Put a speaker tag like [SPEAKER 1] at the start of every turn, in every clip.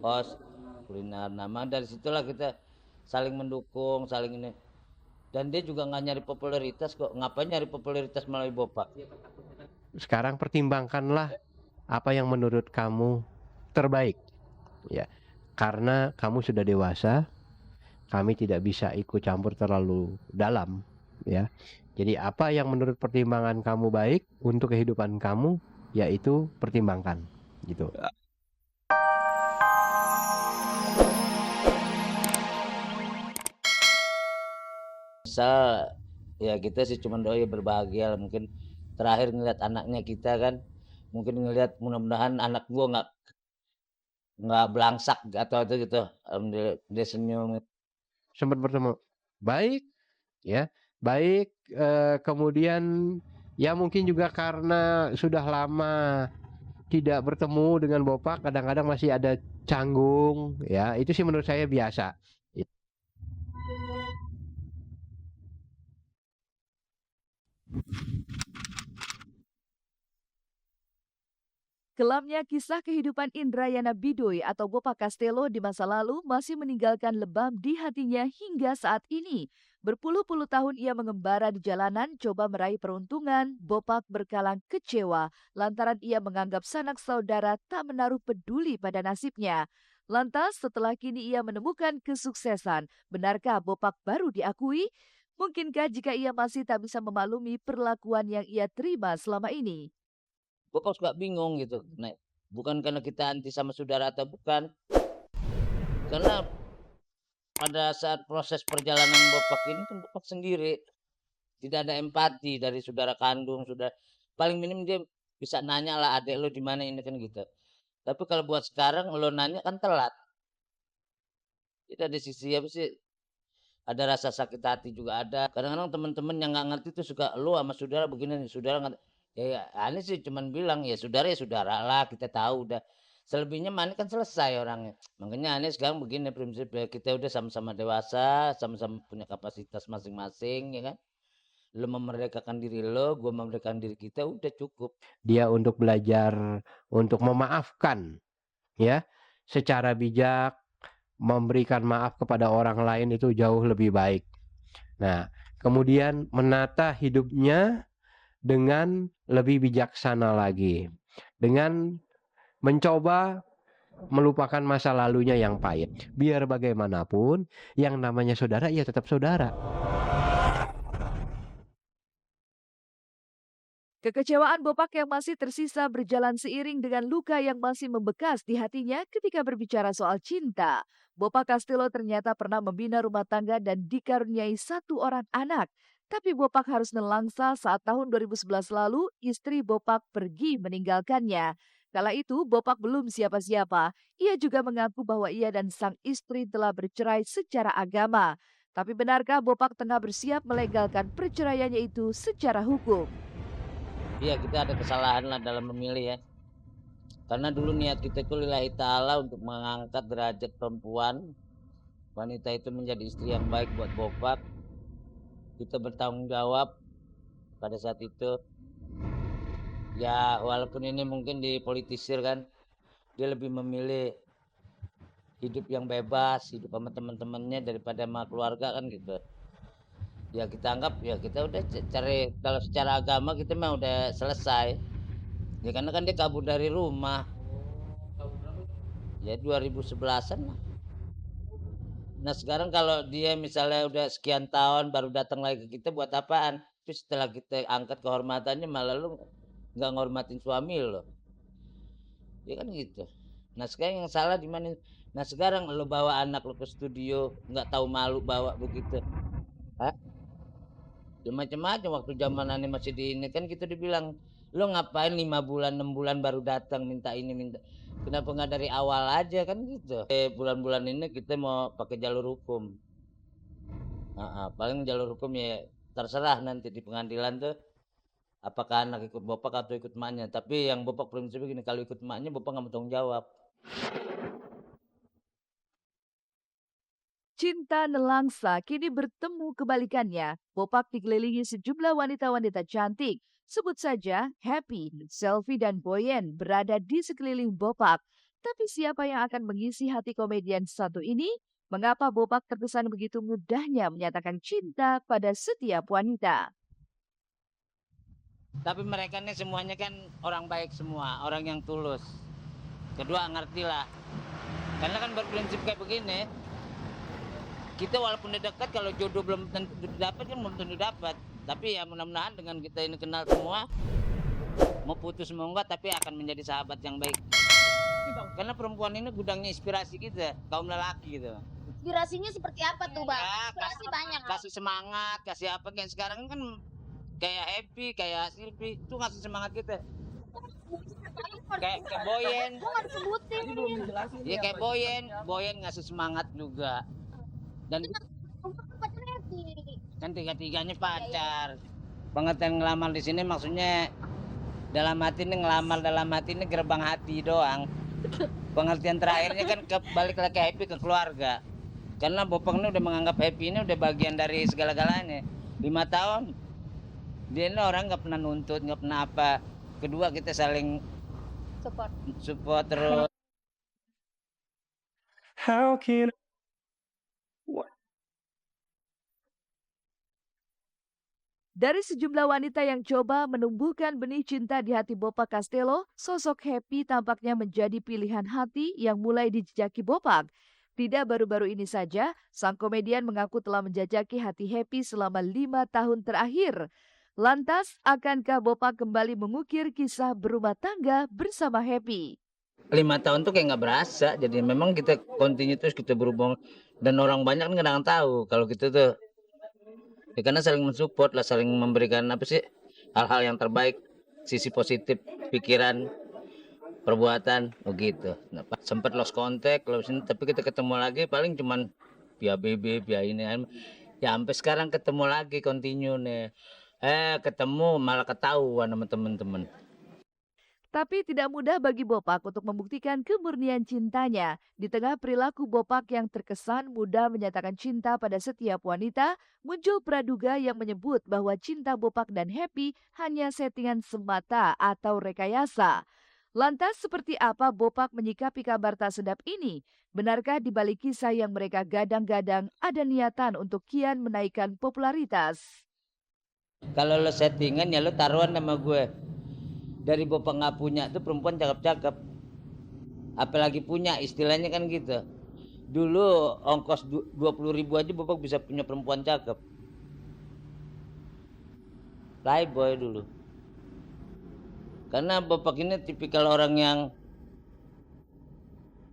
[SPEAKER 1] kos, kuliner. Nah, memang dari situlah kita saling mendukung, saling ini. Dan dia juga nggak nyari popularitas kok. Ngapain nyari popularitas melalui Bopak?
[SPEAKER 2] Sekarang pertimbangkanlah apa yang menurut kamu terbaik, ya. Karena kamu sudah dewasa, kami tidak bisa ikut campur terlalu dalam, ya. Jadi apa yang menurut pertimbangan kamu baik untuk kehidupan kamu, yaitu pertimbangkan, gitu.
[SPEAKER 1] Misal ya kita sih cuma doa ya berbahagia lah. Mungkin terakhir ngeliat anaknya kita kan, mungkin ngeliat mudah-mudahan anak gua nggak belangsak atau itu gitu. Alhamdulillah dia senyum.
[SPEAKER 2] Sempat bertemu, baik, ya, baik. Kemudian ya mungkin juga karena sudah lama tidak bertemu dengan Bopak, kadang-kadang masih ada canggung, ya. Itu sih menurut saya biasa.
[SPEAKER 3] Kelamnya kisah kehidupan Indrayana Bidoy atau Bopak Castello di masa lalu masih meninggalkan lebam di hatinya hingga saat ini. Berpuluh-puluh tahun ia mengembara di jalanan coba meraih peruntungan, Bopak berkalang kecewa lantaran ia menganggap sanak saudara tak menaruh peduli pada nasibnya. Lantas setelah kini ia menemukan kesuksesan, benarkah Bopak baru diakui? Mungkinkah jika ia masih tak bisa memaklumi perlakuan yang ia terima selama ini?
[SPEAKER 1] Gua kok suka bingung gitu. Nah, bukan karena kita anti sama saudara atau bukan. Karena pada saat proses perjalanan Bopak ini kan Bopak sendiri. Tidak ada empati dari saudara kandung, sudah paling minim dia bisa nanya lah adek lo di mana ini kan gitu. Tapi kalau buat sekarang lo nanya kan telat. Itu ada sisi apa sih? Ada rasa sakit hati juga ada. Kadang-kadang teman-teman yang nggak ngerti tuh suka lu sama saudara begini nih, saudara nggak. Ya, aneh sih cuman bilang ya saudara lah kita tahu udah. Selebihnya mana kan selesai orangnya. Makanya aneh sekarang begini prinsip kita udah sama-sama dewasa, sama-sama punya kapasitas masing-masing ya kan. Lo memerdekakan diri lo, gue memerdekakan diri kita, udah cukup.
[SPEAKER 2] Dia untuk belajar untuk memaafkan, ya, secara bijak, memberikan maaf kepada orang lain itu jauh lebih baik. Nah, kemudian menata hidupnya dengan lebih bijaksana lagi, dengan mencoba melupakan masa lalunya yang pahit. Biar bagaimanapun, yang namanya saudara ya tetap saudara.
[SPEAKER 3] Kekecewaan Bopak yang masih tersisa berjalan seiring dengan luka yang masih membekas di hatinya ketika berbicara soal cinta. Bopak Castello ternyata pernah membina rumah tangga dan dikaruniai satu orang anak. Tapi Bopak harus nelangsa saat tahun 2011 lalu istri Bopak pergi meninggalkannya. Kala itu Bopak belum siapa-siapa. Ia juga mengaku bahwa ia dan sang istri telah bercerai secara agama. Tapi benarkah Bopak tengah bersiap melegalkan perceraiannya itu secara hukum?
[SPEAKER 1] Iya kita ada kesalahan lah dalam memilih ya. Karena dulu niat kita itu lillahi ta'ala untuk mengangkat derajat perempuan. Wanita itu menjadi istri yang baik buat Bopak. Kita bertanggung jawab pada saat itu. Ya walaupun ini mungkin dipolitisir kan. Dia lebih memilih hidup yang bebas, hidup sama teman-temannya daripada sama keluarga kan gitu. Ya kita anggap ya kita udah cari kalau secara agama kita mah udah selesai. Ya karena kan dia kabur dari rumah. Ya 2011-an lah. Nah sekarang kalau dia misalnya udah sekian tahun baru datang lagi ke kita buat apaan? Terus setelah kita angkat kehormatannya malah lu nggak ngormatin suami lo. Ya kan gitu. Nah sekarang yang salah di mana? Nah sekarang lo bawa anak lo ke studio nggak tahu malu bawa begitu. Hah? Ya macam-macam waktu zaman aneh masih di ini kan kita dibilang lo ngapain 5 bulan 6 bulan baru datang minta ini minta kenapa nggak dari awal aja kan gitu bulan-bulan ini kita mau pakai jalur hukum. Paling jalur hukum ya terserah nanti di pengadilan tuh apakah anak ikut bapak atau ikut emaknya tapi yang bapak prinsip begini kalau ikut emaknya bapak nggak mau tanggung jawab.
[SPEAKER 3] Cinta nelangsa kini bertemu kebalikannya. Bopak dikelilingi sejumlah wanita-wanita cantik. Sebut saja Happy, Selfie, dan Boyen berada di sekeliling Bopak. Tapi siapa yang akan mengisi hati komedian satu ini? Mengapa Bopak terkesan begitu mudahnya menyatakan cinta pada setiap wanita?
[SPEAKER 1] Tapi mereka nih semuanya kan orang baik semua, orang yang tulus. Kedua, ngertilah. Karena kan berprinsip kayak begini, kita walaupun udah dekat, kalau jodoh belum tentu dapat kan belum tentu dapat. Tapi ya mudah-mudahan dengan kita ini kenal semua, mau putus mau enggak, tapi akan menjadi sahabat yang baik. Karena perempuan ini gudangnya inspirasi kita, kaum lelaki gitu.
[SPEAKER 4] Inspirasinya seperti apa tuh, Bang?
[SPEAKER 1] Ya,
[SPEAKER 4] Inspirasi banyak.
[SPEAKER 1] kasih semangat, kasih apa kayak sekarang kan kayak Happy, kayak Silvi, itu ngasih semangat kita. Kayak Boyen,
[SPEAKER 4] Gua nggak disebutin.
[SPEAKER 1] ya kayak Boyen ngasih semangat juga. Dan
[SPEAKER 4] Pacarnya Happy.
[SPEAKER 1] kan tiga-tiganya pacar. Pengertian ngelamar di sini maksudnya dalam hati ini gerbang hati doang. Pengertian terakhirnya kan balik lagi Happy ke keluarga. Karena Bopang ini udah menganggap Happy ini udah bagian dari segala-galanya. 5 tahun dia ini orang nggak pernah nuntut, nggak pernah apa. Kedua kita saling support terus.
[SPEAKER 5] How can
[SPEAKER 3] Dari sejumlah wanita yang coba menumbuhkan benih cinta di hati Bopak Castello, sosok Happy tampaknya menjadi pilihan hati yang mulai dijejaki Bopak. Tidak baru-baru ini saja, sang komedian mengaku telah menjajaki hati Happy selama 5 tahun terakhir. Lantas, akankah Bopak kembali mengukir kisah berumah tangga bersama Happy?
[SPEAKER 1] 5 tahun tuh kayak nggak berasa. Jadi memang kita continue terus kita berhubung. Dan orang banyak kan kadang tahu kalau gitu tuh. Ya, karena saling mensupport lah, saling memberikan apa sih hal-hal yang terbaik, sisi positif pikiran, perbuatan, begitu. Nah, sempat lost contact, tapi kita ketemu lagi paling cuman via BB, via ini. Ya sampai sekarang ketemu lagi continue nih. Ketemu malah ketahuan sama temen-temen.
[SPEAKER 3] Tapi tidak mudah bagi Bopak untuk membuktikan kemurnian cintanya. Di tengah perilaku Bopak yang terkesan mudah menyatakan cinta pada setiap wanita, muncul praduga yang menyebut bahwa cinta Bopak dan Happy hanya settingan semata atau rekayasa. Lantas seperti apa Bopak menyikapi kabar tak sedap ini? Benarkah di balik kisah yang mereka gadang-gadang ada niatan untuk kian menaikkan popularitas?
[SPEAKER 1] Kalau lo settingan ya lo taruhan sama gue. Dari Bopak nggak punya tuh perempuan cakep-cakep. Apalagi punya, istilahnya kan gitu. Dulu ongkos 20.000 aja Bopak bisa punya perempuan cakep. Playboy dulu. Karena Bopak ini tipikal orang yang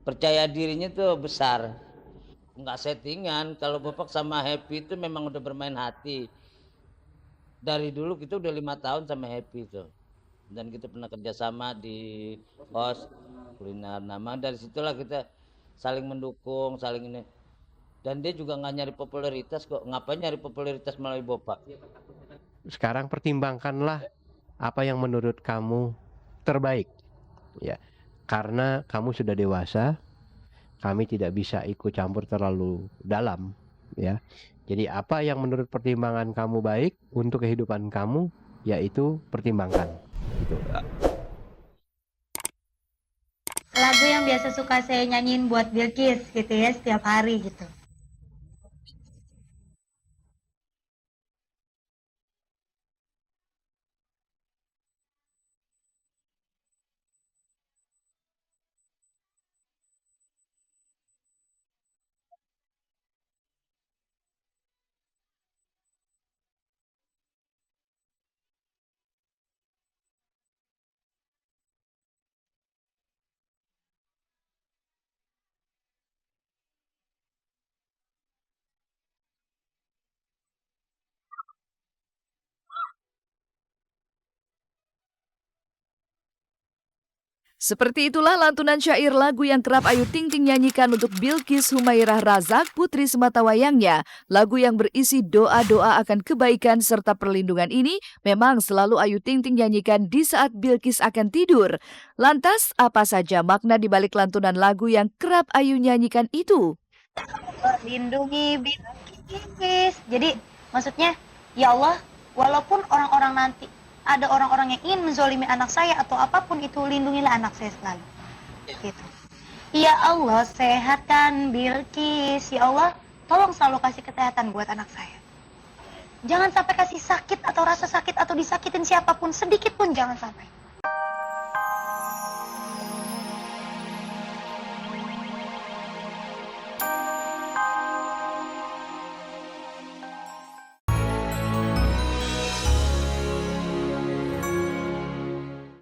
[SPEAKER 1] percaya dirinya tuh besar. Nggak settingan. Kalau Bopak sama Happy itu memang udah bermain hati. Dari dulu kita udah 5 tahun sama Happy tuh. Dan kita pernah kerjasama di host kuliner nama. Dari situlah kita saling mendukung, saling ini. Dan dia juga nggak nyari popularitas kok. Ngapain nyari popularitas melalui Bopak?
[SPEAKER 2] Sekarang pertimbangkanlah apa yang menurut kamu terbaik. Ya, karena kamu sudah dewasa, kami tidak bisa ikut campur terlalu dalam. Ya, jadi apa yang menurut pertimbangan kamu baik untuk kehidupan kamu, yaitu pertimbangkan. Gitu.
[SPEAKER 6] Lagu yang biasa suka saya nyanyiin buat Bilkis gitu ya setiap hari gitu.
[SPEAKER 3] Seperti itulah lantunan syair lagu yang kerap Ayu Ting Ting nyanyikan untuk Bilkis Humairah Razak, putri sematawayangnya. Lagu yang berisi doa-doa akan kebaikan serta perlindungan ini memang selalu Ayu Ting Ting nyanyikan di saat Bilkis akan tidur. Lantas, apa saja makna di balik lantunan lagu yang kerap Ayu nyanyikan itu?
[SPEAKER 6] Lindungi Bilkis. Jadi maksudnya ya Allah, walaupun orang-orang nanti ada orang-orang yang ingin menzolimi anak saya atau apapun itu, lindungilah anak saya selalu. Gitu. Ya Allah, sehatkan Bilqis. Ya Allah, tolong selalu kasih kesehatan buat anak saya. Jangan sampai kasih sakit atau rasa sakit atau disakitin siapapun, sedikit pun jangan sampai.